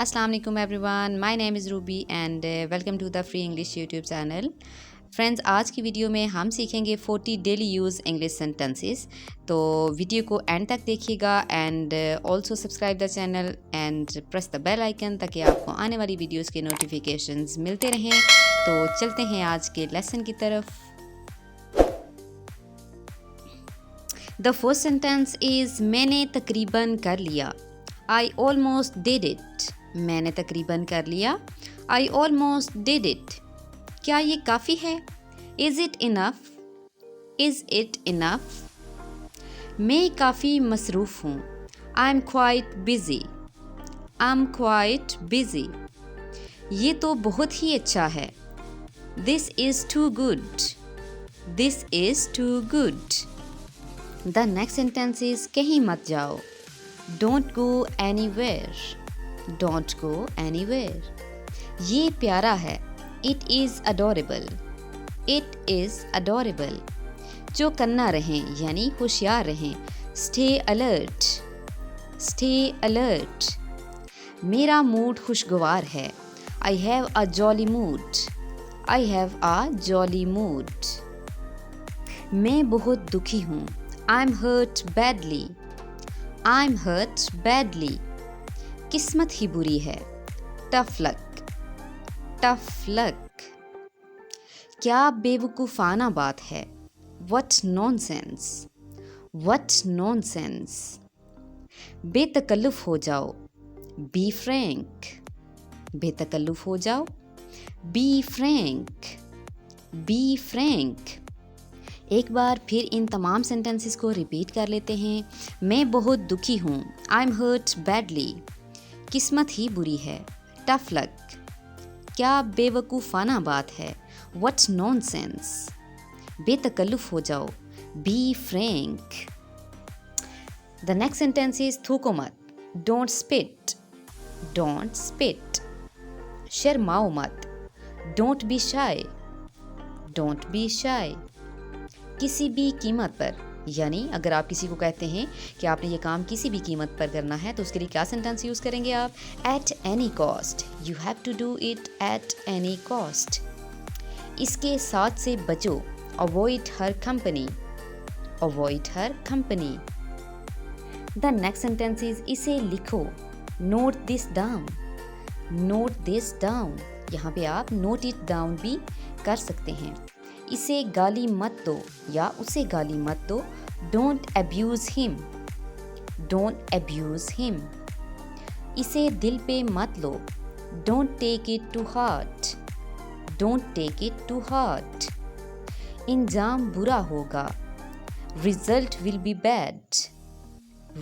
अस्सलाम वालेकुम everyone, my name is Ruby and welcome to the free English YouTube channel. Friends, आज की video में हम सीखेंगे 40 डेली यूज़ इंग्लिश सेंटेंसेस। तो वीडियो को एंड तक देखिएगा and also subscribe the channel and press the bell icon ताकि आपको आने वाली वीडियोस के नोटिफिकेशंस मिलते रहें। तो चलते हैं आज के लेसन की तरफ। द फर्स्ट सेंटेंस इज़ मैंने तकरीबन कर लिया। I almost did it. मैंने तकरीबन कर लिया। I almost did it. क्या ये काफ़ी है? Is it enough? Is it enough? मैं काफ़ी मसरूफ़ हूँ। I'm quite busy. I'm quite busy. ये तो बहुत ही अच्छा है। This is too good. This is too good. The next sentence is कहीं मत जाओ। Don't go anywhere. Don't go anywhere. ये प्यारा है। It is adorable. It is adorable. चौकन्ना रहें यानी होशियार रहें। Stay alert. Stay alert. मेरा मूड खुशगवार है। I have a jolly mood. I have a jolly mood. मैं बहुत दुखी हूँ। I'm hurt badly. I'm hurt badly. किस्मत ही बुरी है। Tough luck. Tough luck. क्या बेवकूफ़ाना बात है। What nonsense. What nonsense. बेतकल्लुफ़ हो जाओ। Be frank. बेतकल्लुफ़ हो जाओ। Be frank. Be frank. एक बार फिर इन तमाम सेंटेंसेस को रिपीट कर लेते हैं। मैं बहुत दुखी हूँ। I am hurt badly. किस्मत ही बुरी है। Tough luck. क्या बेवकूफ़ाना बात है। What nonsense. बेतकल्लुफ़ हो जाओ। Be frank. The next sentence is थूको मत। Don't spit. Don't spit. शर्माओ मत। Don't be shy. Don't be shy. किसी भी कीमत पर, यानी अगर आप किसी को कहते हैं कि आपने ये काम किसी भी कीमत पर करना है तो उसके लिए क्या सेंटेंस यूज़ करेंगे आप। At any cost. You have to do it at any cost. इसके साथ से बचो। Avoid her company. Avoid her company. The next sentence is इसे लिखो। Note this down. Note this down. यहाँ पे आप नोट इट डाउन भी कर सकते हैं। इसे गाली मत दो या उसे गाली मत दो। Don't abuse him. Don't abuse him. इसे दिल पे मत लो। Don't take it to heart. Don't take it to heart. इंजाम बुरा होगा। Result will be bad.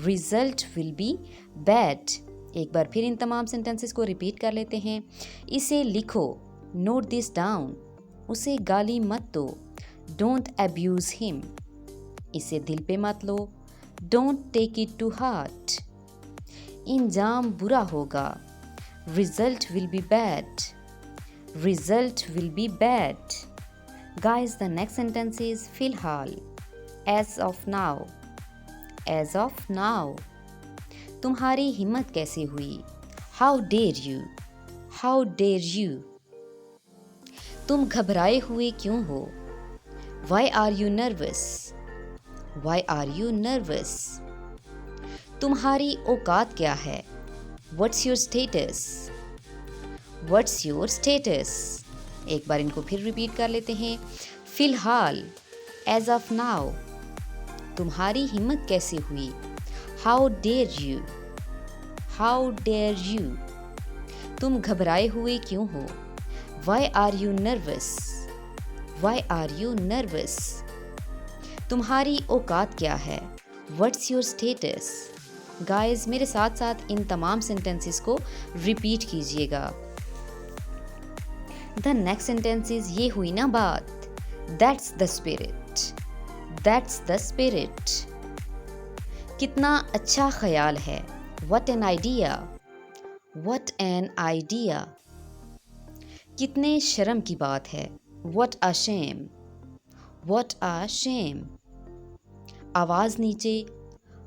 Result will be bad. एक बार फिर इन तमाम सेंटेंसेस को रिपीट कर लेते हैं। इसे लिखो। Note this down. उसे गाली मत दो। Don't abuse him. इसे दिल पे मत लो। Don't take it to heart. इंजाम बुरा होगा। Result will be bad. Result will be bad. Guys, the next sentence is फिलहाल। As of now. As of now. तुम्हारी हिम्मत कैसे हुई। How dare you. How dare you. तुम घबराए हुए क्यों हो। Why are you nervous? Why are you nervous? तुम्हारी औकात क्या है। What's your status? What's your status? एक बार इनको फिर रिपीट कर लेते हैं। फिलहाल। As of now. तुम्हारी हिम्मत कैसे हुई। How dare you? How dare you? तुम घबराए हुए क्यों हो। Why are you nervous? Why are you nervous? तुम्हारी औकात क्या है। What's your status? Guys, मेरे साथ साथ इन तमाम सेंटेंसेस को रिपीट कीजिएगा। The next sentence is ये हुई ना बात। That's the spirit. That's the spirit. कितना अच्छा ख्याल है। What an idea. What an idea. कितने शर्म की बात है। What a shame. What a shame. आवाज़ नीचे।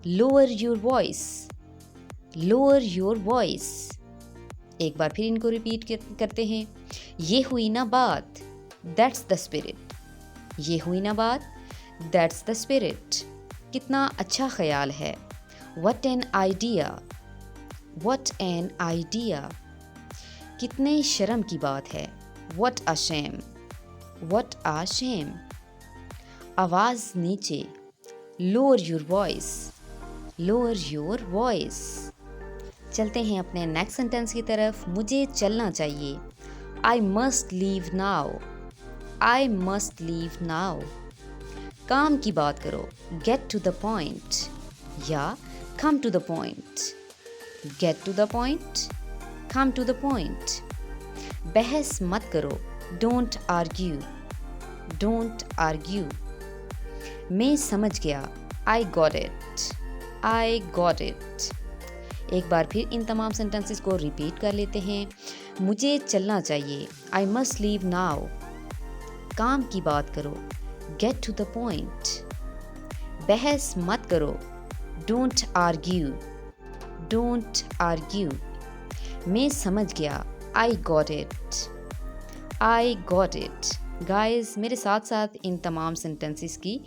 Lower your voice. Lower your voice. एक बार फिर इनको रिपीट करते हैं। ये हुई ना बात, दैट्स द स्पिरिट। ये हुई ना बात, दैट्स द स्पिरिट। कितना अच्छा ख्याल है। What an idea, what an idea. कितने शर्म की बात है। What a shame, what a shame. आवाज़ नीचे, lower your voice, lower your voice. चलते हैं अपने नेक्स्ट सेंटेंस की तरफ। मुझे चलना चाहिए। I must leave now, I must leave now. काम की बात करो। गेट टू द पॉइंट या come to the point. Get to the point, come to the point. बहस मत करो। Don't argue, don't argue. मैं समझ गया। I got it, I got it. एक बार फिर इन तमाम सेंटेंसेस को रिपीट कर लेते हैं। मुझे चलना चाहिए। I must leave now. काम की बात करो। Get to the point. बहस मत करो। Don't argue, don't argue. मैं समझ गया। I got it, I got it. Guys, मेरे साथ साथ इन तमाम सेंटेंसेस की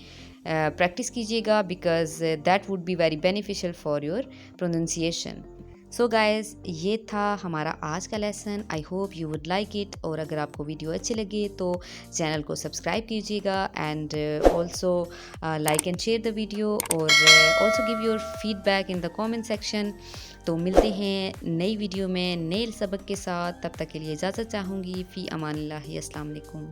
प्रैक्टिस कीजिएगा because that would be very beneficial for your pronunciation. So guys, ये था हमारा आज का lesson. I hope you would like it. और अगर आपको वीडियो अच्छी लगे तो चैनल को सब्सक्राइब कीजिएगा and also like and share the video और also give your feedback in the comment section. तो मिलते हैं नई वीडियो में नए सबक के साथ। तब तक के लिए इजाज़त चाहूँगी। फ़ी अमानिल्लाह, अस्सलाम वालेकुम।